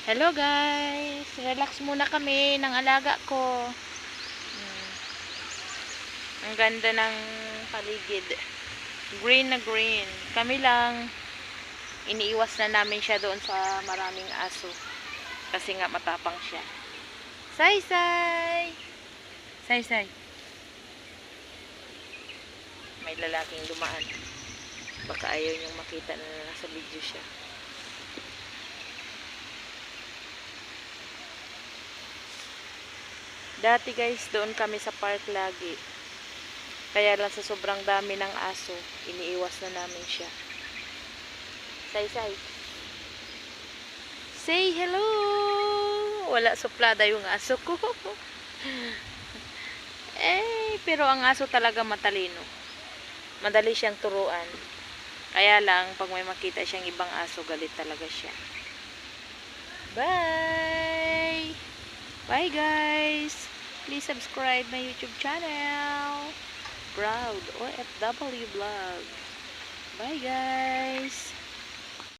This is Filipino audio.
Hello guys, relax muna kami ng alaga ko. Ang ganda ng paligid. Green na green. Kami lang, iniiwas na namin siya doon sa maraming aso. Kasi nga matapang siya. Say-say! Say-say. May lalaking dumaan. Baka ayaw niyong makita na nasa video siya. Dati guys, doon kami sa park lagi. Kaya lang sa sobrang dami ng aso, iniiwas na namin siya. Say-say. Say hello! Wala suplada yung aso ko. Pero ang aso talaga matalino. Madali siyang turuan. Kaya lang, pag may makita siyang ibang aso, galit talaga siya. Bye! Bye guys! Please subscribe my YouTube channel. Proud OFW Vlog. Bye guys!